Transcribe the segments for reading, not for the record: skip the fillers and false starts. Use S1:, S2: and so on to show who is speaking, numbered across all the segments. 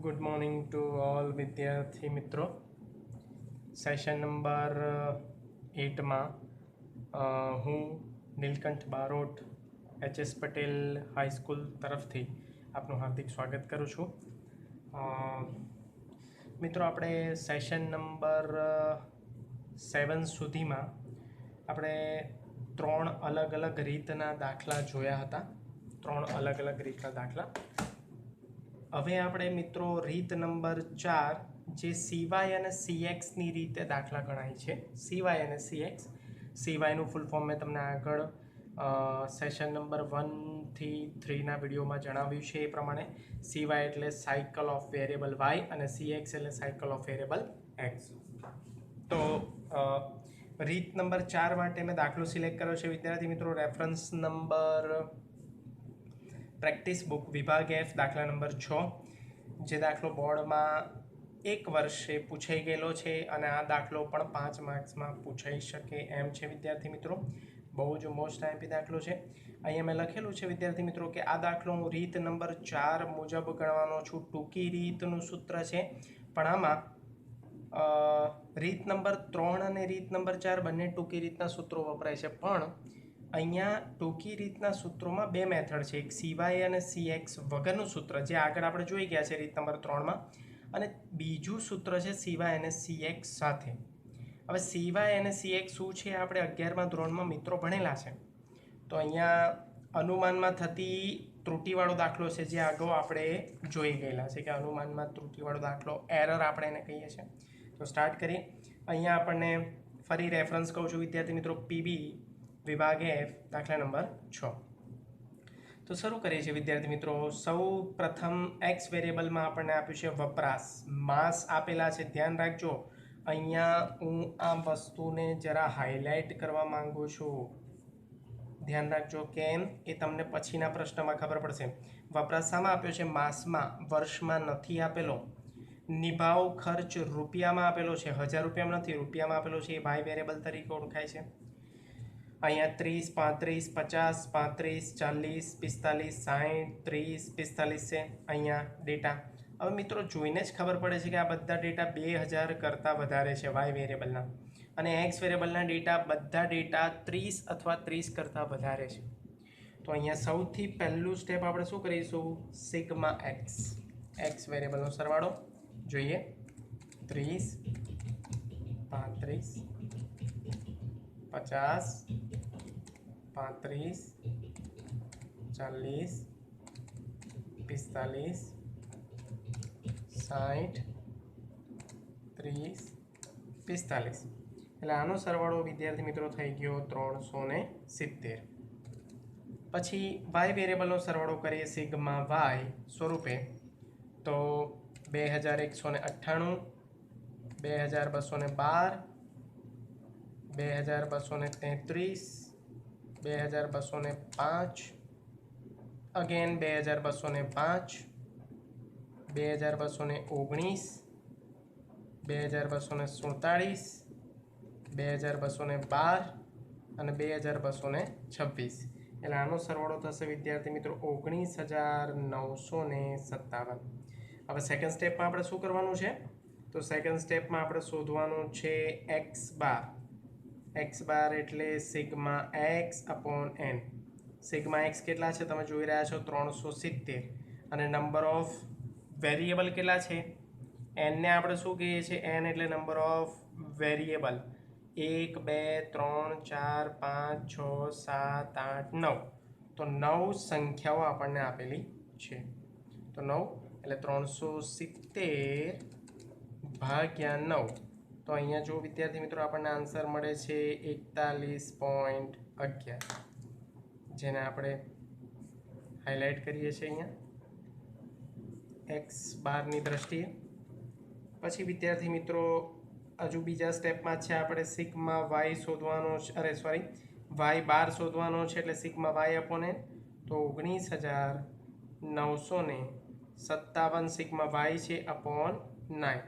S1: Good morning to all વિદ્યાર્થી મિત્રો. Session number 8માં હું નીલકંઠ બારોટ એચ.એસ. પટેલ હાઈસ્કૂલ તરફથી આપનું હાર્દિક સ્વાગત કરું છું. મિત્રો, આપણે સેશન નંબર 7 સુધીમાં આપણે 3 અલગ અલગ રીતના દાખલા જોયા હતા. 3 અલગ અલગ રીતના દાખલા. હવે આપણે મિત્રો રીત નંબર 4 જે CY અને CXની રીતે દાખલા ગણાય છે. CY અને CX. CYનું ફૂલ ફોર્મ મેં તમને આગળ સેશન નંબર 1 થી 3ના વિડીયોમાં જણાવ્યું છે એ પ્રમાણે. CY એટલે સાયકલ ઓફ વેરિયેબલ y અને CX એટલે સાયકલ ઓફ વેરિયેબલ x. તો રીત નંબર 4 માટે મેં દાખલો સિલેક્ટ કર્યો છે વિદ્યાર્થી મિત્રો. રેફરન્સ નંબર પ્રેક્ટિસ બુક વિભાગ F દાખલા નંબર 6, જે દાખલો બોર્ડમાં 1 વર્ષે પૂછાઈ ગયેલો છે અને આ દાખલો પણ 5 માર્ક્સમાં પૂછાઈ શકે એમ છે વિદ્યાર્થી મિત્રો. બહુ જ મોસ્ટ આઈએમપી દાખલો છે. અહીંયા મેં લખેલું છે વિદ્યાર્થી મિત્રો કે આ દાખલો હું રીત નંબર 4 મુજબ ગણવાનો છું. ટૂંકી રીતનું સૂત્ર છે, પણ આમાં રીત નંબર 3 અને રીત નંબર 4 બંને ટૂંકી રીતના સૂત્રો વપરાય છે, પણ અહીંયા ટૂંકી રીતના સૂત્રોમાં 2 મેથડ છે. એક CY અને CX વગરનું સૂત્ર, જે આગળ આપણે જોઈ ગયા છે રીત નંબર 3માં, અને બીજું સૂત્ર છે CY અને CX સાથે. હવે CY અને CX શું છે આપણે 11મા ધોરણમાં મિત્રો ભણેલા છે. તો અહીંયા અનુમાનમાં થતી ત્રુટિવાળો દાખલો છે, જે આગળ આપણે જોઈ ગયેલા છે કે અનુમાનમાં ત્રુટિવાળો દાખલો, એરર આપણે એને કહીએ છીએ. તો સ્ટાર્ટ કરીએ. અહીંયા આપણને ફરી રેફરન્સ કહું છું વિદ્યાર્થી મિત્રો, PB વિભાગ F દાખલા નંબર 6. તો શરૂ કરીએ છીએ વિદ્યાર્થી મિત્રો. સૌ પ્રથમ એક્સ વેરિયેબલમાં આપણને આપ્યું છે વપરાશ. માસ આપેલા છે. ધ્યાન રાખજો, અહીંયા હું આ વસ્તુને જરા હાઇલાઇટ કરવા માંગુ છું. ધ્યાન રાખજો, કેમ એ તમને પછીના પ્રશ્નમાં ખબર પડશે. વપરાશ શામાં આપ્યો છે? માસમાં. વર્ષમાં નથી આપેલો. નિભાવ ખર્ચ રૂપિયામાં આપેલો છે. 1000 રૂપિયામાં નથી, રૂપિયામાં આપેલો છે. એ વાય વેરિયેબલ તરીકે ઓળખાય છે. અહીંયા 30, 35, 50, 40, 45, 60, 30, 45 છે અહીંયા ડેટા. હવે મિત્રો જોઈને જ ખબર પડે છે કે આ બધા ડેટા 2000 કરતાં વધારે છે વાય વેરિયેબલના, અને એક્સ વેરિયેબલના ડેટા બધા ડેટા 30 અથવા 30 કરતાં વધારે છે. તો અહીંયા સૌથી પહેલું સ્ટેપ આપણે શું કરીશું? સિગ્મા એક્સ, એક્સ વેરિયેબલનો સરવાળો જોઈએ. 30, 35, 50, 35, 40, 45, 60, 30, 45. એટલે આનો સરવાળો વિદ્યાર્થી મિત્રો થઈ ગયો 370. પછી વાય વેરિયેબલનો સરવાળો કરીએ સિગ્મા વાય સ્વરૂપે. તો 2198, 2212, 2233, 2205, અગેન 2205, 2219, 2247, 2212 અને 2226. એટલે આનો સરવાળો થશે વિદ્યાર્થી મિત્રો 19,957. હવે સેકન્ડ સ્ટેપમાં આપણે શું કરવાનું છે? તો સેકન્ડ સ્ટેપમાં આપણે શોધવાનું છે એક્સ બાર. એક્સ બાર એટલે sigma x upon n. Sigma x કેટલા છે તમે જોઈ રહ્યા છો? 370. અને નંબર ઓફ વેરિયેબલ કેટલા છે? એનને આપણે શું કહીએ છીએ? એન એટલે નંબર ઓફ વેરિયેબલ. 1, 2, 3, 4, 5, 6, 7, 8, 9. તો 9 સંખ્યાઓ આપણને આપેલી છે. તો 9 એટલે 370 ભાગ્યા 9. તો અહીંયા જો વિદ્યાર્થી મિત્રો આપણને આન્સર મળે છે 41.11, જેને આપણે હાઇલાઇટ કરીએ છીએ અહીંયા એક્સ બારની દ્રષ્ટિએ. પછી વિદ્યાર્થી મિત્રો હજુ બીજા સ્ટેપમાં છે આપણે સિગ્મા વાય શોધવાનો છે, વાય બાર શોધવાનો છે. એટલે સિગ્મા વાય અપોન એન. તો 19,957 સિગ્મા વાય છે અપોન 9,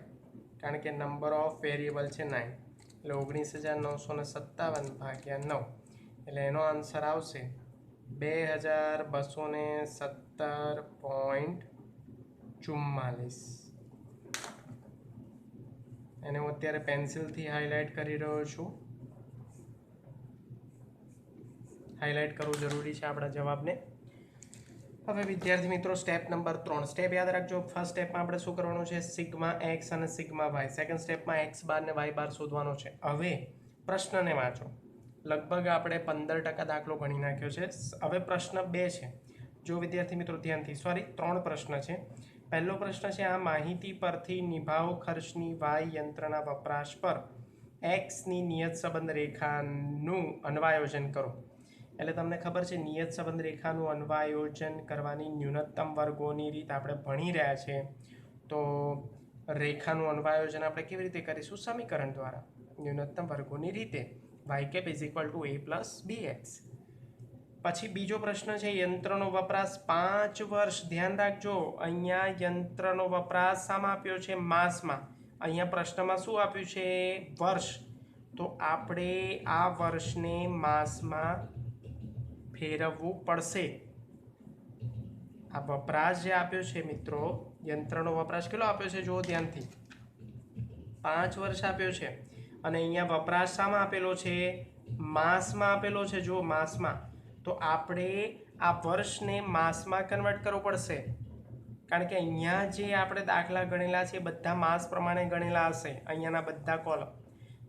S1: કારણ કે નંબર ઓફ વેરિયેબલ છે 9. એટલે 19,957 ભાગ્યા 9, એટલે એનો આન્સર આવશે 2217.44. એને હું અત્યારે પેન્સિલથી હાઇલાઇટ કરી રહ્યો છું. હાઇલાઇટ કરવું જરૂરી છે આપણા જવાબને. હવે વિદ્યાર્થી મિત્રો સ્ટેપ નંબર 3. સ્ટેપ યાદ રાખજો. ફર્સ્ટ સ્ટેપમાં આપણે શું કરવાનું છે? સિગ્મા એક્સ અને સિગ્મા વાય. સેકન્ડ સ્ટેપમાં એક્સ બાર ને વાય બાર શોધવાનો છે. હવે પ્રશ્નને વાંચો. લગભગ આપણે 15% દાખલો ગણી નાખ્યો છે. હવે પ્રશ્ન 2 છે. જો વિદ્યાર્થી મિત્રો ધ્યાનથી, સોરી 3 પ્રશ્ન છે. પહેલો પ્રશ્ન છે, આ માહિતી પરથી નિભાવ ખર્ચની વાય યંત્રના વપરાશ પર એક્સની નિયત સંબંધ રેખાનું અન્વયોજન કરો. એટલે તમને ખબર છે નિયત સંબંધ રેખાનું અન્વયોજન કરવાની ન્યૂનતમ વર્ગોની રીત આપણે ભણી રહ્યા છે. તો રેખાનું અન્વયોજન આપણે કેવી રીતે કરીશું? સમીકરણ દ્વારા, ન્યૂનતમ વર્ગોની રીતે. y cap is equal to a plus bx. પછી બીજો પ્રશ્ન છે, યંત્રનો વપરાશ 5 વર્ષ. ધ્યાન રાખજો, અહીંયા યંત્રનો વપરાશ શામાં આપ્યો છે? માસમાં. અહીંયા પ્રશ્નમાં શું આપ્યું છે? વર્ષ. તો આપણે આ વર્ષને માસમાં ફેરવવું પડશે. આ વપરાશ જે આપ્યો છે મિત્રો, યંત્રનો વપરાશ કેટલો આપ્યો છે? જુઓ ધ્યાનથી, 5 વર્ષ આપ્યો છે. અને અહીંયા વપરાશ શામાં આપેલો છે? માસમાં આપેલો છે. જો માસમાં, તો આપણે આ વર્ષને માસમાં કન્વર્ટ કરવું પડશે. કારણ કે અહીંયા જે આપણે દાખલા ગણેલા છે બધા માસ પ્રમાણે ગણેલા હશે, અહીંયાના બધા કોલમ.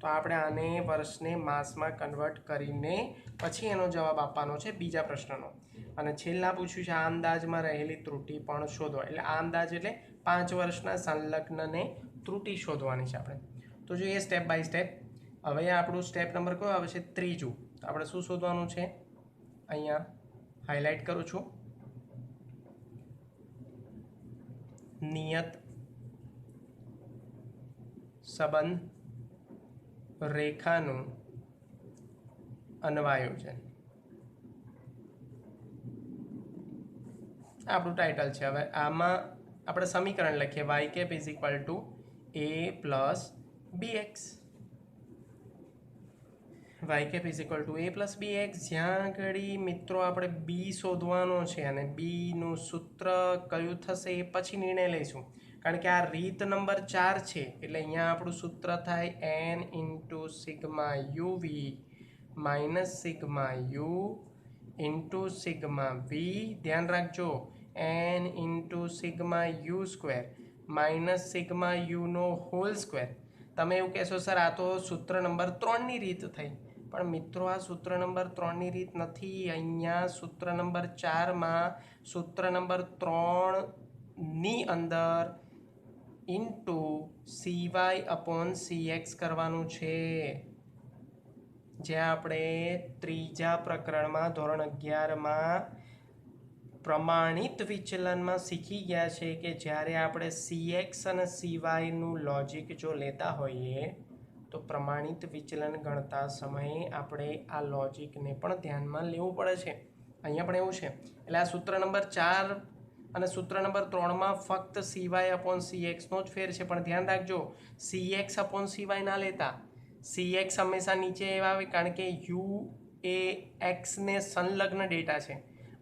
S1: તો આપણે આને વર્ષને માસમાં કન્વર્ટ કરીને પછી એનો જવાબ આપવાનો છે બીજા પ્રશ્નનો. અને છેલ્લા પૂછ્યું છે, આ અંદાજમાં રહેલી ત્રુટિ પણ શોધો. એટલે આ અંદાજ એટલે 5 વર્ષના સંલગ્નને ત્રુટિ શોધવાની છે આપણે. તો જોઈએ સ્ટેપ બાય સ્ટેપ. હવે આપણું સ્ટેપ નંબર કયો આવે છે? 3. તો આપણે શું શોધવાનું છે? અહીંયા હાઇલાઇટ કરું છું. નિયત સંબંધ રેખાનું અન્વયોજન. આપણું ટાઇટલ છે. હવે આમાં આપણે સમીકરણ લખીએ. y cap is equal to a plus bx. y cap is equal to a plus bx. જ્યાં આગળ મિત્રો આપણે b શોધવાનો છે અને b નું સૂત્ર કયું થશે એ પછી નિર્ણય લઈશું. કારણ કે આ રીત નંબર 4 છે. એટલે અહીંયા આપણું સૂત્ર થાય n into sigma uv minus sigma u into sigma v. ધ્યાન રાખજો, n into sigma u square minus sigma u નો હોલ સ્ક્વેર. તમે એવું કહેશો સર આ તો સૂત્ર નંબર 3ની રીત થઈ. પણ મિત્રો આ સૂત્ર નંબર 3ની રીત નથી. અહીંયા સૂત્ર નંબર 4માં સૂત્ર નંબર 3ની અંદર ઇન્ટુ CY/CX કરવાનું છે. જે આપણે ત્રીજા પ્રકરણમાં ધોરણ 11માં પ્રમાણિત વિચલનમાં શીખી ગયા છે કે જ્યારે આપણે CX અને CYનું લોજિક જો લેતા હોઈએ તો પ્રમાણિત વિચલન ગણતા સમયે આપણે આ લોજિકને પણ ધ્યાનમાં લેવું પડે છે. અહીંયા પણ એવું છે. એટલે આ સૂત્ર નંબર 4 અને સૂત્ર નંબર 3માં ફક્ત CY/CX નો જ ફેર છે. પણ ધ્યાન રાખજો, CX/CY ના લેતા. CX હંમેશા નીચે આવે કારણ કે U એ X ને સંલગ્ન ડેટા છે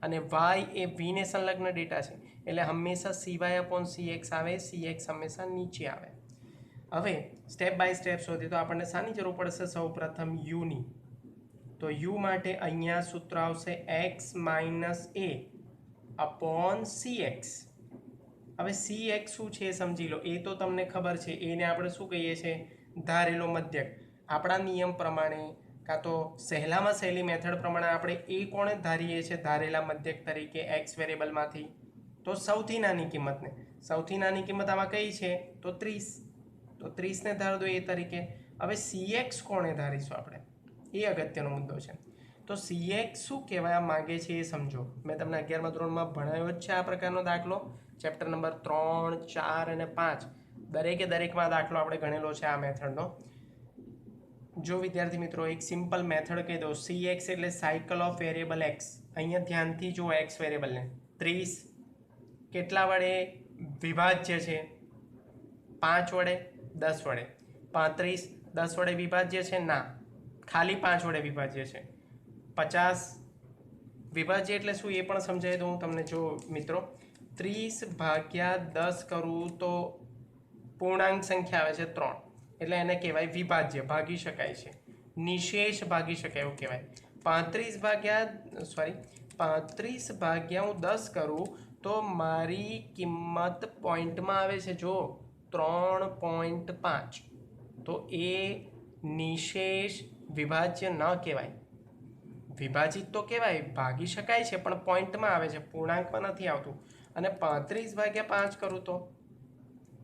S1: અને Y એ V ને સંલગ્ન ડેટા છે. એટલે હંમેશા CY/CX આવે, CX હંમેશા નીચે આવે. હવે સ્ટેપ બાય સ્ટેપ શોધીએ તો આપણને શાની જરૂર પડશે? સૌ પ્રથમ યુની. તો યુ માટે અહીંયા સૂત્ર આવશે x minus a upon CX. હવે CX શું છે સમજી લો. એ તો તમને ખબર છે, એને આપણે શું કહીએ છીએ? ધારેલો મધ્યક. આપણા નિયમ પ્રમાણે કાં તો સહેલામાં સહેલી મેથડ પ્રમાણે આપણે એ કોણે ધારીએ છીએ ધારેલા મધ્યક તરીકે x વેરિયેબલમાંથી? તો સૌથી નાની કિંમતને. સૌથી નાની કિંમત આમાં કઈ છે? તો 30. તો 30ને ધાર દો એ તરીકે. હવે CX કોણે ધારીશું આપણે? એ અગત્યનો મુદ્દો છે. તો CX શું કહેવા માંગે છે એ સમજો. મેં તમને 11મા ધોરણમાં ભણાવ્યો જ છે આ પ્રકારનો દાખલો. ચેપ્ટર નંબર 3, 4 અને 5 દરેકમાં દાખલો આપણે ગણેલો છે આ મેથડનો. જો વિદ્યાર્થી મિત્રો એક સિમ્પલ મેથડ કહી દો. CX એટલે સાયકલ ઓફ વેરિયેબલ x. અહીંયા ધ્યાનથી જો x વેરિયેબલને 30 કેટલા વડે વિભાજ્ય છે? 5 વડે, 10 વડે. 35 10 વડે વિભાજ્ય છે? ના, ખાલી 5 વડે વિભાજ્ય છે. 50 વિભાજ્ય એટલે શું એ પણ સમજાવી દઉં તમને. જો મિત્રો 30 ભાગ્યા 10 કરું તો પૂર્ણાંક સંખ્યા આવે છે 3. એટલે એને કહેવાય વિભાજ્ય, ભાગી શકાય છે. નિશેષ ભાગી શકાય એવું કહેવાય. 35 ભાગ્યા હું 10 કરું તો મારી કિંમત પોઈન્ટમાં આવે છે જો 3.5. તો એ નિશેષ વિભાજ્ય ન કહેવાય. વિભાજિત તો કહેવાય, ભાગી શકાય છે પણ પોઈન્ટમાં આવે છે, પૂર્ણાંકમાં નથી આવતું. અને 35/5 કરું તો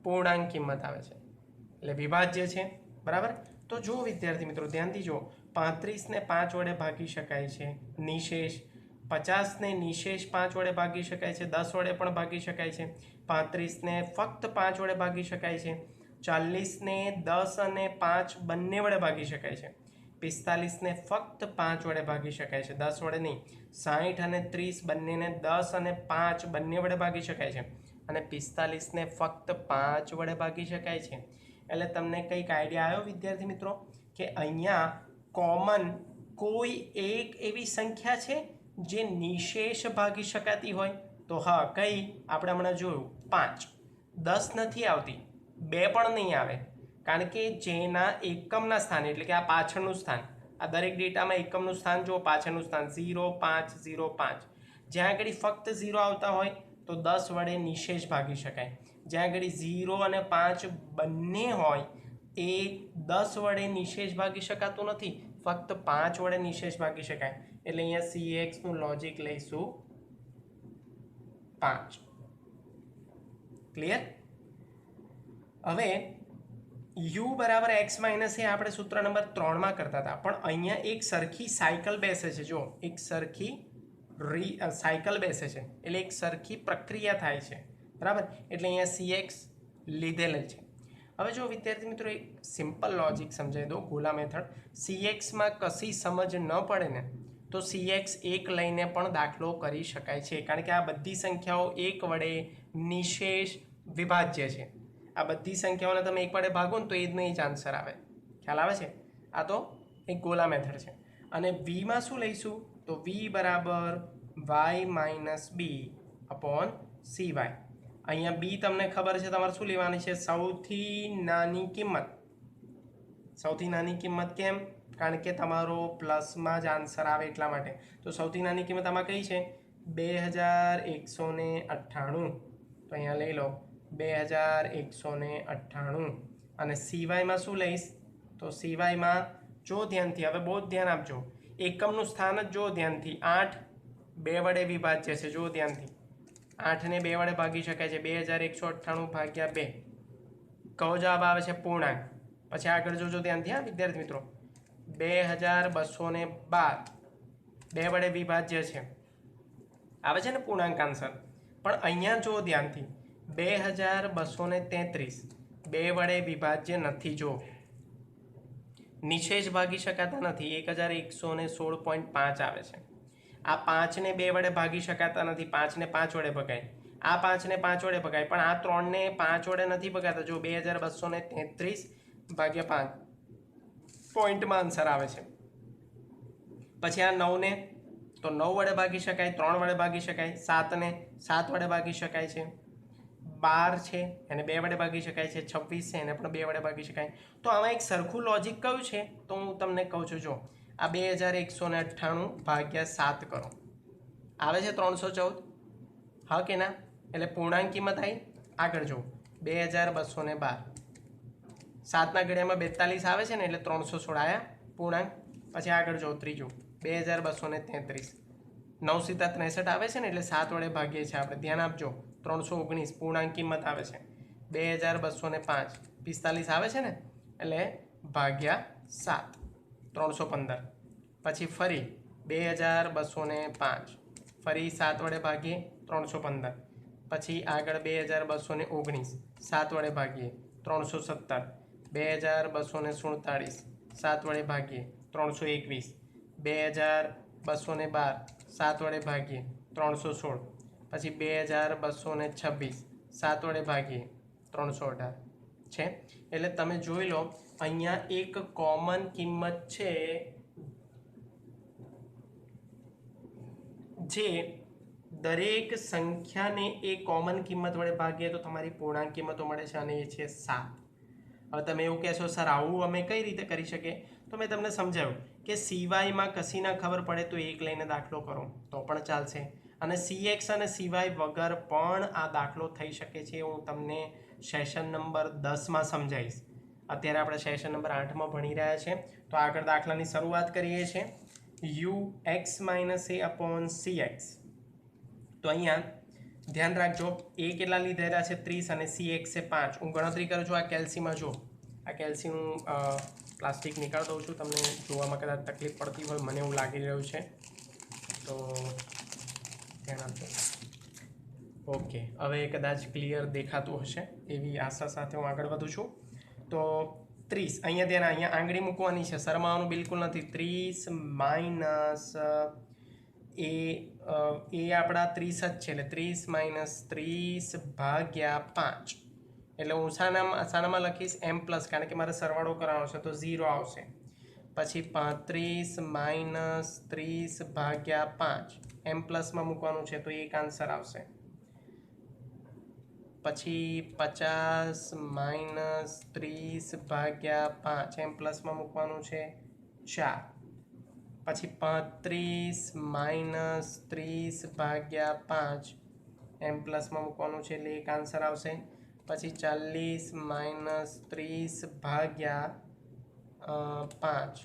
S1: પૂર્ણાંક કિંમત આવે છે, એટલે વિભાજ્ય છે. બરાબર. તો જો વિદ્યાર્થી મિત્રો ધ્યાનથી જો, 35ને 5 વડે ભાગી શકાય છે નિશેષ, 50ને નિશેષ 5 વડે ભાગી શકાય છે, 10 વડે પણ ભાગી શકાય છે, 35ને ફક્ત 5 વડે ભાગી શકાય છે, 40ને 10 અને 5 બંને વડે ભાગી શકાય છે, 45ને ફક્ત 5 વડે ભાગી શકાય છે, 10 વડે નહીં, 60 અને 30 બંનેને 10 અને 5 બંને વડે ભાગી શકાય છે, અને 45ને ફક્ત 5 વડે ભાગી શકાય છે. એટલે તમને કંઈક આઈડિયા આવ્યો વિદ્યાર્થી મિત્રો કે અહીંયા કોમન કોઈ એક એવી સંખ્યા છે જે નિશેષ ભાગી શકાતી હોય? તો હા, કઈ? આપણે હમણાં જોયું 5. 10 નથી આવતી, 2 પણ નહીં આવે, કારણ કે જેના એકમના સ્થાન એટલે કે આ પાછળનું સ્થાન, આ દરેક ડેટામાં એકમનું સ્થાન જો પાછળનું સ્થાન 0, 5, 0, 5, જ્યાં આગળ ફક્ત 0 આવતા હોય તો 10 વડે નિશેષ ભાગી શકાય. જ્યાં આગળ 0 અને 5 બંને હોય એ 10 વડે નિશેષ ભાગી શકાતું નથી, ફક્ત 5 વડે નિશેષ ભાગી શકાય. એટલે અહીંયા CX નું લોજિક લઈશું 5. ક્લિયર? હવે u બરાબર x માઇનસ એ આપણે સૂત્ર નંબર 3માં કરતા હતા, પણ અહીંયા એક સરખી સાયકલ બેસે છે. જો એક સરખી સાયકલ બેસે છે એટલે એક સરખી પ્રક્રિયા થાય છે. બરાબર. એટલે અહીંયા CX લીધેલ છે. હવે જો વિદ્યાર્થી મિત્રો એક સિમ્પલ લોજિક સમજાવી દો, ગોલા મેથડ. CXમાં કશી સમજ ન પડે ને તો CX 1 લઈને પણ દાખલો કરી શકાય છે, કારણ કે આ બધી સંખ્યાઓ 1 વડે નિશેષ વિભાજ્ય છે. આ બધી સંખ્યાઓને તમે 1 વડે ભાગો ને તો એ જ નહીં જ આન્સર આવે. ખ્યાલ આવે છે? આ તો એક ગોલા મેથડ છે. અને Vમાં શું લઈશું? તો V બરાબર y minus b upon CY. અહીંયા બી તમને ખબર છે તમારે શું લેવાની છે? સૌથી નાની કિંમત. સૌથી નાની કિંમત કેમ? કારણ કે તમારો પ્લસમાં જ આન્સર આવે એટલા માટે. તો સૌથી નાની કિંમત આમાં કઈ છે? 2198. તો અહીંયા લઈ લો 2198. અને CYમાં શું લઈશ? તો CYમાં જો ધ્યાનથી, હવે બહુ જ ધ્યાન આપજો, એકમનું સ્થાન જ જો ધ્યાનથી. 8 2 વડે વિભાજ્ય છે, જો ધ્યાનથી. 8ને 2 વડે ભાગી શકાય છે, 2198 ભાગ્યા 2. કયો જવાબ આવે છે? પૂર્ણાંક. પછી આગળ જોજો ધ્યાનથી હા વિદ્યાર્થી મિત્રો, 2212 2 વડે વિભાજ્ય છે, આવે છે ને પૂર્ણાંક આન્સર. પણ અહીંયા જો ધ્યાનથી 2233 2 વડે વિભાજ્ય નથી, જો નિશેષ ભાગી શકાતા નથી, 1116.5 આવે છે. આ 5ને 2 વડે ભાગી શકાતા નથી, 5ને 5 વડે ભગાય, આ 5ને 5 વડે ભગાય, પણ આ 3ને 5 વડે નથી ભગાતા. જો 2233 ભાગ્યા 5 પોઈન્ટમાં આન્સર આવે છે. પછી આ 9ને તો 9 વડે ભાગી શકાય, 3 વડે ભાગી શકાય, 7ને 7 વડે ભાગી શકાય છે, 12 છે એને 2 વડે ભાગી શકાય છે, 26 છે એને પણ 2 વડે ભાગી શકાય. તો આમાં એક સરખું લોજિક કયું છે? તો હું તમને કહું છું. જો આ 2198 ભાગ્યા 7 કરો, આવે છે 314, હા કે ના? એટલે પૂર્ણાંક કિંમત આવી. આગળ જો 2212, 7ના ઘડિયામાં 42 આવે છે ને, એટલે 316 આવ્યા પૂર્ણાંક. પછી આગળ જો ત્રીજું 2233, 9 × 63 આવે છે ને, એટલે 7 વડે ભાગીએ છીએ આપણે. ધ્યાન આપજો, 319 પૂર્ણાંક કિંમત આવે છે. 2205, 45 આવે છે ને, એટલે ભાગ્યા 7 315. પછી ફરી 2205, ફરી 7 વડે ભાગીએ 315. પછી આગળ 2219, 7 વડે ભાગીએ 317. 2247, 7 વડે ભાગીએ 321. 2212, 7 વડે ભાગીએ 316. પછી 2226, 7 વડે ભાગીએ 318 છે. એટલે તમે જોઈ લો અહીંયા એક કોમન કિંમત છે જે દરેક સંખ્યાને એ કોમન કિંમત વડે ભાગીએ તો તમારી પૂર્ણાંક કિંમતો મળે છે, અને એ છે 7. હવે તમે એવું કહેશો સર આવું અમે કઈ રીતે કરી શકીએ, તો મેં તમને સમજાવ્યું કે CYમાં કશી ના ખબર પડે તો એક લઈને દાખલો કરો તો પણ ચાલશે, અને CX અને CY વગર પણ આ દાખલો થઈ શકે છે. હું તમને સેશન નંબર 10માં સમજાવીશ. અત્યારે આપણે સેશન નંબર 8માં ભણી રહ્યા છે. તો આગળ દાખલાની શરૂઆત કરીએ છીએ. UX - A/CX. તો અહીંયા ધ્યાન રાખજો, એ કેટલા લીધેલા છે 30 અને CX છે 5. હું ગણતરી કરું છું. આ કેલ્સીમાં જો, આ કેલ્સી હું પ્લાસ્ટિક નીકાળ દઉં છું, તમને જોવામાં કદાચ તકલીફ પડતી હોય મને એવું લાગી રહ્યું છે, તો ધ્યાન આપજો. ઓકે, હવે કદાચ ક્લિયર દેખાતું હશે એવી આશા સાથે હું આગળ વધું છું. તો 30 અહીંયા ધ્યાન, અહીંયા આંગળી મૂકવાની છે, શરમાવાનું બિલકુલ નથી. 30 માઇનસ એ આપણા 30 જ છે, એટલે 30 - 30 ભાગ્યા 5. એટલે હું શાનામાં લખીશ M+, કારણ કે મારે સરવાળો કરવાનો છે તો 0 આવશે. પછી 35 - 30 ભાગ્યા 5 M+ માં મૂકવાનું છે તો એક આન્સર આવશે. પછી 50 - 30 ભાગ્યા 5 M+ માં મૂકવાનું છે 4. પછી 35 - 30 ભાગ્યા 5 M+ માં મૂકવાનું છે એટલે એક આન્સર આવશે. પછી 40 - 30 ભાગ્યા 5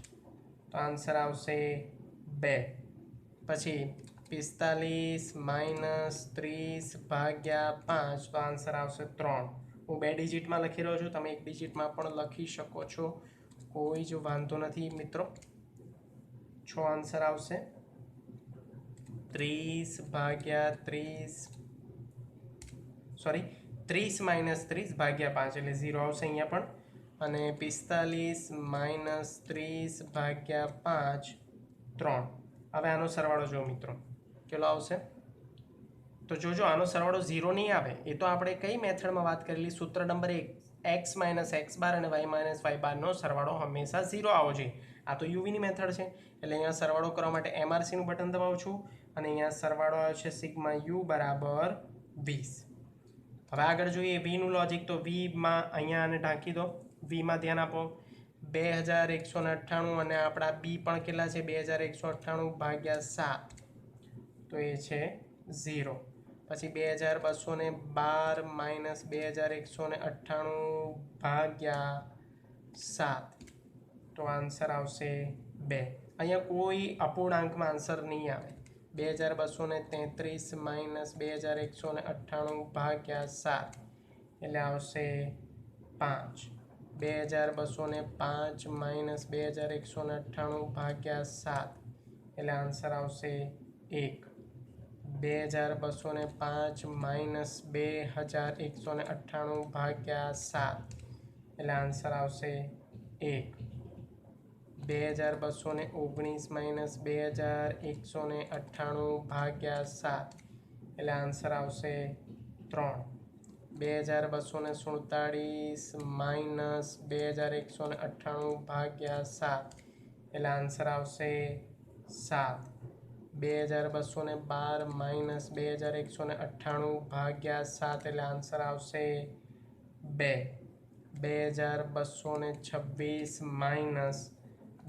S1: તો આન્સર આવશે 2. પછી 45 - 30 ભાગ્યા 5 તો આન્સર આવશે 3. હું 2 ડિજિટમાં લખી રહ્યો છું, તમે 1 ડિજિટમાં પણ લખી શકો છો, કોઈ જ વાંધો નથી મિત્રો. 6 આન્સર આવશે. 30 ભાગ્યા 30 સોરી 30 - 30 ભાગ્યા 5 એટલે 0 આવશે અહીંયા પણ. અને 45 - 30 ભાગ્યા 5 3. હવે આનો સરવાળો જો મિત્રો કેટલો આવશે, તો જોજો આનો સરવાળો 0 નહીં આવે. એ તો આપણે કઈ મેથડમાં વાત કરેલી, સૂત્ર નંબર 1, x - x બાર અને y - y બારનો સરવાળો હંમેશા 0 આવવો જોઈએ. આ તો યુવીની મેથડ છે, એટલે અહીંયા સરવાળો કરવા માટે MRCનું બટન દબાવું છું અને અહીંયા સરવાળો આવે છે સિગ્મા u બરાબર 20. હવે આગળ જોઈએ વીનું લોજિક. તો વીમાં અહીંયા આને ઢાંકી દો, વીમાં ધ્યાન આપો. 2198 અને આપણા બી પણ કેટલા છે 2198 ભાગ્યા 7 તો એ છે 0. પછી 2212 માઇનસ 2198 ભાગ્યા 7 તો આન્સર આવશે 2. અહીંયા કોઈ અપૂર્ણાંકમાં આન્સર નહીં આવે. 2233 માઇનસ 2198 ભાગ્યા 7 એટલે આવશે 5. 2205 માઇનસ 2198 ભાગ્યા 7 એટલે આન્સર આવશે 1. 2205 માઇનસ 2198 ભાગ્યા 7 એટલે આન્સર આવશે 1. 2219 માઇનસ 2198 ભાગ્યા 7 એટલે આન્સર આવશે 3. 2247 માઇનસ 2198 ભાગ્યા 7 એટલે આન્સર આવશે 7. 2212 માઇનસ 2198 ભાગ્યા 7 એટલે આન્સર આવશે 2. 2226 માઇનસ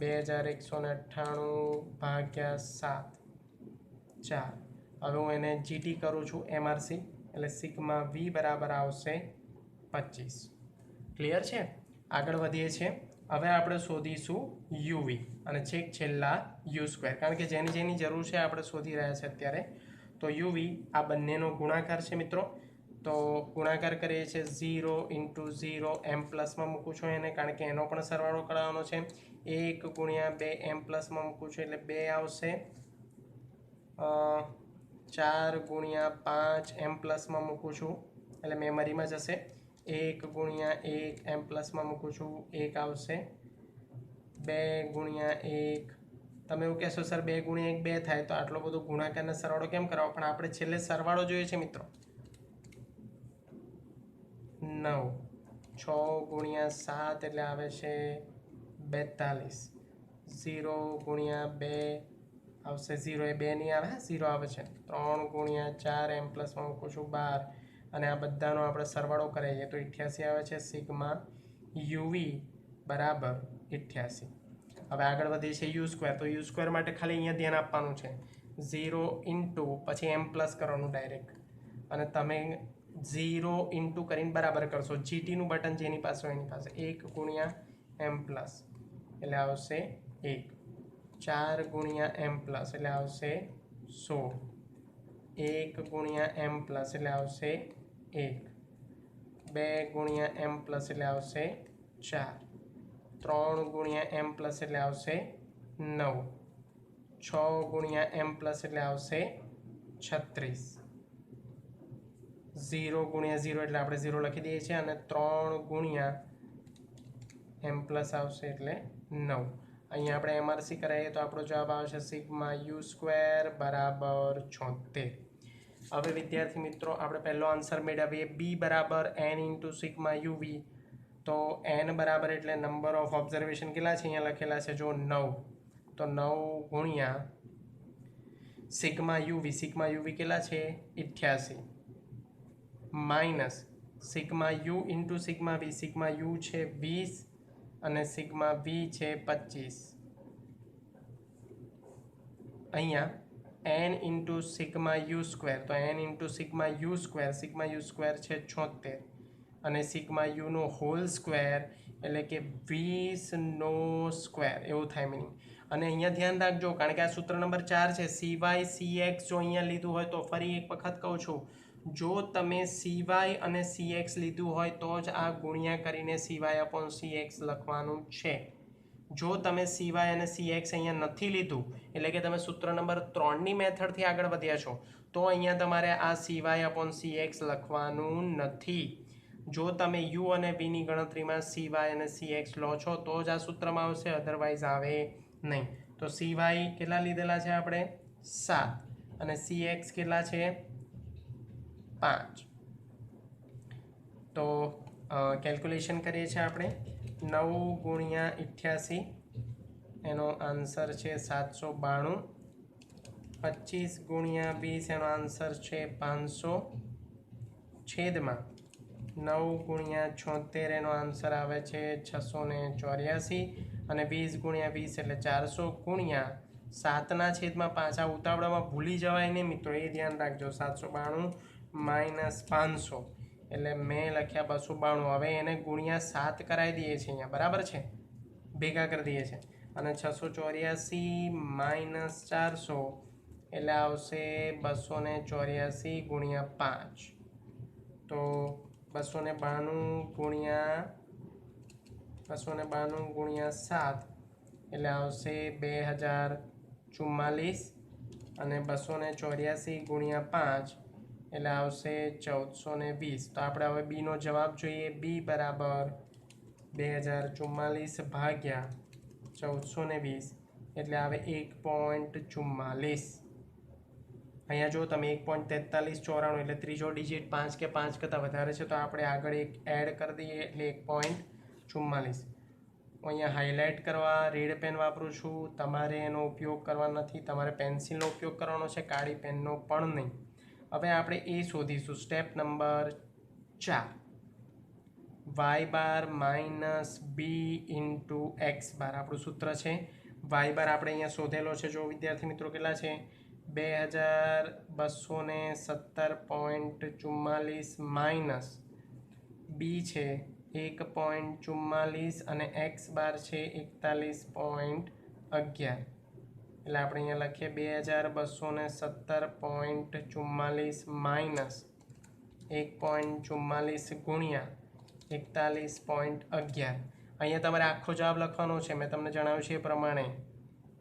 S1: 2198 ભાગ્યા 7 4. હવે હું એને જીટી કરું છું MRC, એટલે સિગ્મા વી બરાબર આવશે 25. ક્લિયર છે? આગળ વધીએ છીએ. હવે આપણે શોધીશું યુવી અને છેલ્લા U², કારણ કે જેની જરૂર છે આપણે શોધી રહ્યા છે અત્યારે. તો યુવી આ બંનેનો ગુણાકાર છે મિત્રો. તો ગુણાકાર કરીએ છીએ 0 × 0 M+ મૂકું છું એને, કારણ કે એનો પણ સરવાળો કરવાનો છે. 1 × 2 M+ મૂકું છું એટલે 2 આવશે. 4 × 5 M+ મૂકું છું એટલે મેમરીમાં જશે. 1 × 1 M+ મૂકું છું 1 આવશે. 2 × 1 તમે એવું કહેશો સર 2 × 1 2 થાય, તો આટલો બધો ગુણાકારનો સરવાળો કેમ કરાવો, પણ આપણે છેલ્લે સરવાળો જોઈએ છે મિત્રો. 9 6 × 7 એટલે આવે છે 42. 0 × 2 આવશે 0, એ 2 નહીં આવે, 0 આવે છે. 3 × 4 M+ મૂકું છું 12 અને આ બધાનો આપણે સરવાળો કરીએ તો 88 આવે છે. સિગ્મા યુવી બરાબર 88. હવે આગળ વધીએ છીએ યુ સ્ક્વેર. તો યુ સ્ક્વેર માટે ખાલી અહીંયા ધ્યાન આપવાનું છે 0 ઇન્ટુ પછી એમ પ્લસ કરવાનું ડાયરેક્ટ, અને તમે 0 ઇન્ટુ કરીને બરાબર કરશો. જીટીનું બટન જેની પાસે હોય એની પાસે 1 ગુણ્યા એમ પ્લસ એટલે આવશે 1, 4 ગુણ્યા એમ પ્લસ એટલે આવશે 16, 1 ગુણ્યા એમ પ્લસ એટલે આવશે 1, 2 ગુણ્યા એમ પ્લસ એટલે આવશે 4, 3 ગુણ્યા એમ પ્લસ એટલે આવશે 9, 6 ગુણ્યા એમ પ્લસ એટલે આવશે 36, 0 ગુણ્યા 0 એટલે આપણે 0 લખી દઈએ છીએ, અને 3 ગુણ્યા એમ પ્લસ આવશે એટલે 9. અહીંયા આપણે એમઆરસી કરાવીએ તો આપણો જવાબ આવશે સિગ્મા યુ સ્ક્વેર બરાબર 76. હવે વિદ્યાર્થી મિત્રો આપણે પહેલો આન્સર મેળવીએ બી બરાબર એન ઇન્ટુ સિગ્મા યુવી. તો એન બરાબર એટલે નંબર ઓફ ઓબ્ઝર્વેશન કેટલા છે અહીંયા લખેલા છે જો 9, તો 9 ગુણ્યા સિગ્મા યુવી કેટલા છે 88, minus sigma you into sigma you છે 20 અને સિગ્મા વી છે 25. અહીંયા n into sigma u square, તો n into sigma u square છે 76 અને સિગ્મા યુનો હોલ સ્ક્વેર એટલે કે 20નો સ્ક્વેર એવું થાય મિનિંગ. અને અહીંયા ધ્યાન રાખજો કારણ કે આ સૂત્ર નંબર 4 છે. CY CX જો અહીંયા લીધું હોય તો ફરી એક વખત કહું છું, જો તમે CY અને CX લીધું હોય તો જ આ ગુણ્યા કરીને CY/CX લખવાનું છે. જો તમે CY અને CX અહીંયા નથી લીધું એટલે કે તમે સૂત્ર નંબર 3ની મેથડથી આગળ વધ્યા છો તો અહીંયા તમારે આ CY/CX લખવાનું નથી. જો તમે યુ અને વીની ગણતરીમાં CY અને CX લો છો તો જ આ સૂત્રમાં આવશે, અધરવાઇઝ આવે નહીં. તો CY કેટલા લીધેલા છે આપણે 7 અને CX કેટલા છે 5. તો કેલ્ક્યુલેશન કરીએ છીએ આપણે 9 ગુણ્યા 88 એનો આન્સર છે 792, 25 ગુણ્યા 20 એનો આન્સર છે 500, છેદમાં 9 ગુણ્યા 76 એનો આન્સર આવે છે 684, અને 20 ગુણ્યા 20 એટલે 400 ગુણ્યા 7ના છેદમાં 5. આ ઉતાવળામાં ભૂલી જવાય નહીં મિત્રો, એ ધ્યાન રાખજો. 792 માઇનસ 500 એટલે મેં લખ્યા 292. હવે એને ગુણ્યા 7 કરાવી દઈએ છીએ અહીંયા, બરાબર છે, ભેગા કરી દઈએ છીએ, અને 684 માઇનસ 400 એટલે આવશે 284 ગુણ્યા 5. તો 292 ગુણ્યા 7 એટલે આવશે 2044, અને 284 ગુણ્યા 5 એટલે આવશે 1420. તો આપણે હવે બીનો જવાબ જોઈએ. બી બરાબર 2044 ભાગ્યા 1420 એટલે આવે 1.44. અહીંયા જો તમે 1.4394 એટલે ત્રીજો ડિજિટ 5 કે 5 કરતાં વધારે છે તો આપણે આગળ એક એડ કરી દઈએ એટલે 1.44. હું અહીંયા હાઇલાઇટ કરવા રેડ પેન વાપરું છું, તમારે એનો ઉપયોગ કરવાનો નથી, તમારે પેન્સિલનો ઉપયોગ કરવાનો છે, કાળી પેનનો પણ નહીં. હવે આપણે એ શોધીશું step number 4, Y bar minus બી ઇન્ટુ એક્સ બાર આપણું સૂત્ર છે. વાય બાર આપણે અહીંયા શોધેલો છે જો વિદ્યાર્થી મિત્રો કેટલા છે 2217.44 માઇનસ બી છે 1.44 અને એક્સ બાર છે 41.11. એટલે આપણે અહીંયા લખીએ 2217.44 માઇનસ 1.44 ગુણ્યા 41.11. અહીંયા તમારે આખો જવાબ લખવાનો છે. મેં તમને જણાવ્યું છે એ પ્રમાણે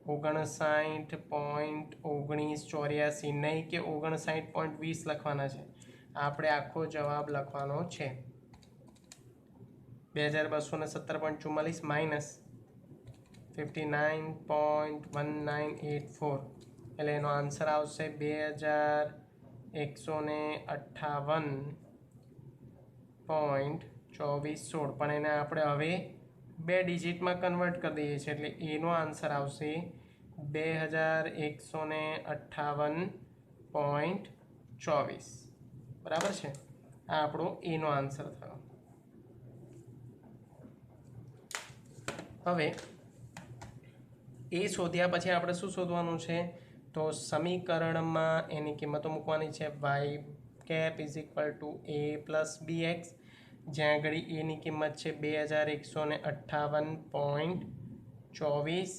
S1: 59.1984 નહીં કે 59.20 લખવાના છે. આપણે આખો જવાબ લખવાનો છે 2217.44 માઇનસ 59.1984 એટલે એનો આન્સર આવશે 2158.2416. પણ એને આપણે હવે 2 ડિજિટમાં કન્વર્ટ કરી દઈએ છીએ એટલે એનો આન્સર આવશે 2158.24. બરાબર છે, આ આપણો એનો આન્સર થયો. હવે એ શોધ્યા પછી આપણે શું શોધવાનું છે? તો સમીકરણમાં એની કિંમતો મૂકવાની છે. Y cap is equal to a plus b x, જ્યાં આગળ એની કિંમત છે 2158.24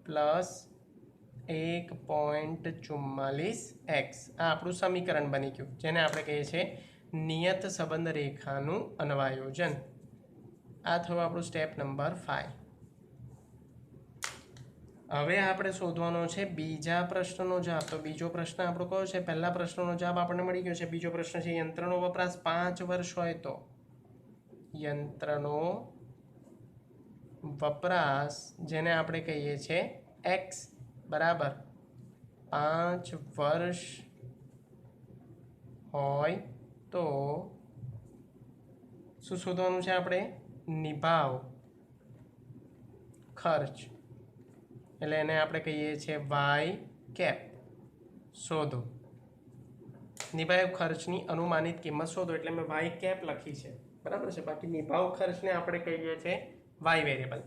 S1: પ્લસ 1.44 એક્સ. આ આપણું સમીકરણ બની ગયું, જેને આપણે કહીએ છીએ નિયત સંબંધ રેખાનું અન્વયોજન. આ થયું આપણું સ્ટેપ નંબર 5. હવે આપણે શોધવાનો છે બીજા પ્રશ્નનો જવાબ. તો બીજો પ્રશ્ન આપણો કયો છે? પહેલા પ્રશ્નનો જવાબ આપણને મળી ગયો છે. બીજો પ્રશ્ન છે યંત્રનો વપરાશ 5 વર્ષ હોય તો યંત્રનો વપરાશ, જેને આપણે કહીએ છીએ એક્સ બરાબર 5 વર્ષ હોય તો શું શોધવાનું છે આપણે? નિભાવ ખર્ચ, એટલે એને આપણે કહીએ છીએ વાય કેપ. શોધો નિભાવ ખર્ચની અનુમાનિત કિંમત શોધો, એટલે મેં વાય કેપ લખી છે, બરાબર છે. બાકી નિભાવ ખર્ચને આપણે કહીએ છીએ વાય વેરિયેબલ.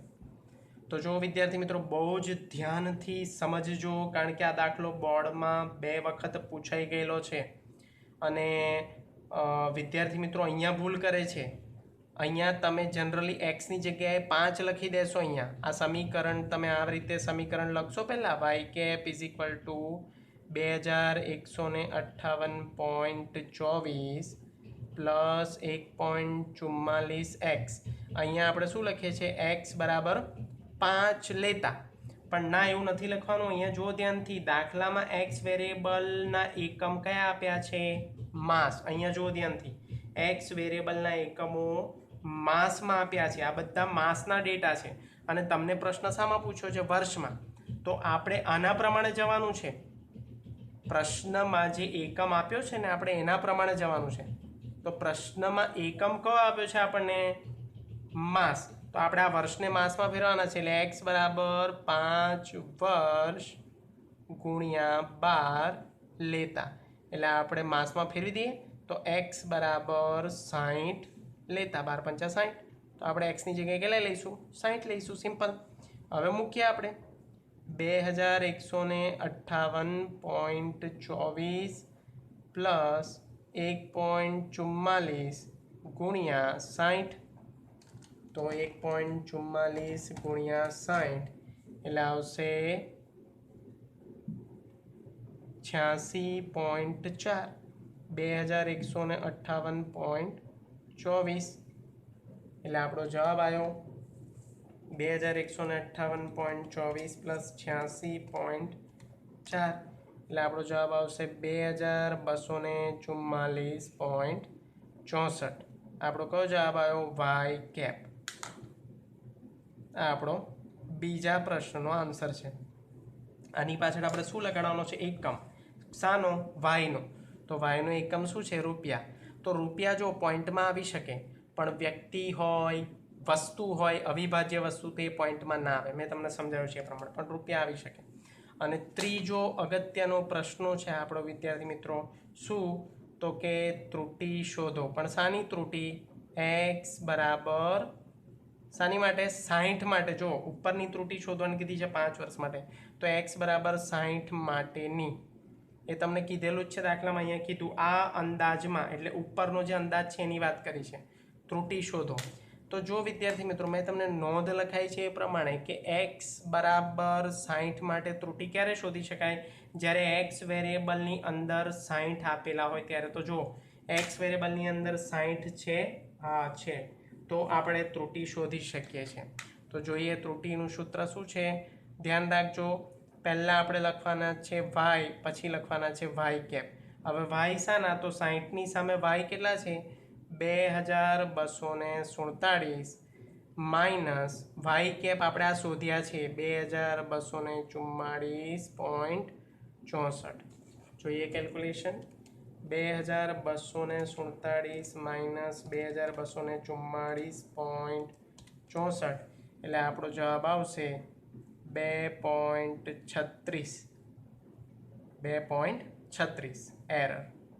S1: તો જો વિદ્યાર્થી મિત્રો બહુ જ ધ્યાનથી સમજજો, કારણ કે આ દાખલો બોર્ડમાં 2 વખત પૂછાઈ ગયેલો છે અને વિદ્યાર્થી મિત્રો અહીંયા ભૂલ કરે છે. અહીંયા તમે જનરલી એક્સની જગ્યાએ 5 લખી દેશો. અહીંયા આ સમીકરણ તમે આ રીતે સમીકરણ લખશો. પહેલાં y cap is equal to 2158.24 plus 1.44 x. અહીંયા આપણે શું લખીએ છીએ? એક્સ બરાબર 5 લેતા, પણ ના એવું નથી લખવાનું. અહીંયા જો ધ્યાનથી દાખલામાં એક્સ વેરિયેબલના એકમ કયા આપ્યા છે? માસ. અહીંયા જો ધ્યાનથી એક્સ વેરિયેબલના એકમો માસમાં આપ્યા છે. આ બધા માસના ડેટા છે અને તમને પ્રશ્ન શામાં પૂછ્યો છે? વર્ષમાં. તો આપણે આના પ્રમાણે જવાનું છે. પ્રશ્નમાં જે એકમ આપ્યો છે ને, આપણે એના પ્રમાણે જવાનું છે. તો પ્રશ્નમાં એકમ કયો આપ્યો છે આપણને? માસ. તો આપણે આ વર્ષને માસમાં ફેરવાના છે, એટલે એક્સ બરાબર 5 વર્ષ ગુણ્યા 12 લેતા, એટલે આપણે માસમાં ફેરવી દઈએ તો એક્સ બરાબર 60 લેતા. 12 × 5 = 60. તો આપણે એક્સની જગ્યાએ કેટલા લઈશું? 60 લઈશું. સિમ્પલ. હવે મૂકીએ આપણે 2158.24 પ્લસ 1.44 ગુણ્યા 60. તો 1.44 ગુણ્યા 60 એટલે આવશે 86.4. 2158.24 એટલે આપણો જવાબ આવ્યો 2158.24 પ્લસ 86.4 એટલે આપણો જવાબ આવશે 2244.64. આપણો કયો જવાબ આવ્યો? Y cap. આ આપણો બીજા પ્રશ્નનો આન્સર છે. આની પાછળ આપણે શું લગાડવાનો છે? એકમ. શાનો? વાયનો. તો વાયનો એકમ શું છે? રૂપિયા. તો રૂપિયા જો પોઈન્ટમાં આવી શકે, પણ વ્યક્તિ હોય, વસ્તુ હોય, અવિભાજ્ય વસ્તુ, તે પોઈન્ટમાં ના આવે. મેં તમને સમજાવ્યું છે એ પ્રમાણે, પણ રૂપિયા આવી શકે. અને ત્રીજો અગત્યનો પ્રશ્નો છે આપણો વિદ્યાર્થી મિત્રો, શું? તો કે ત્રુટિ શોધો. પણ શાની ત્રુટિ? એક્સ બરાબર શાની માટે? 60 માટે. જો ઉપરની ત્રુટિ શોધવાની કીધી છે 5 વર્ષ માટે, તો એક્સ બરાબર 60 માટેની એ તમને કીધેલું જ છે દાખલામાં. અહીંયા કીધું આ અંદાજમાં, એટલે ઉપરનો જે અંદાજ છે એની વાત કરી છે. ત્રુટિ શોધો. તો જો વિદ્યાર્થી મિત્રો મેં તમને નોંધ લખાઈ છે એ પ્રમાણે કે એક્સ બરાબર 60 માટે ત્રુટિ ક્યારે શોધી શકાય? જ્યારે એક્સ વેરિયેબલની અંદર 60 આપેલા હોય ત્યારે. તો જો એક્સ વેરિયેબલની અંદર 60 છે, હા છે, તો આપણે ત્રુટિ શોધી શકીએ છીએ. તો જોઈએ ત્રુટિનું સૂત્ર શું છે? ધ્યાન રાખજો. પહેલાં આપણે લખવાના છે વાય, પછી લખવાના છે વાય કેપ. હવે વાય શાના? તો 60ની સામે વાય કેટલા છે? 2247 માઇનસ વાય કેપ આપણે આ શોધ્યા છે 2244.64. જોઈએ કેલ્ક્યુલેશન. 2247 માઇનસ 2244.64 એટલે આપણો જવાબ આવશે 2.36. એરર.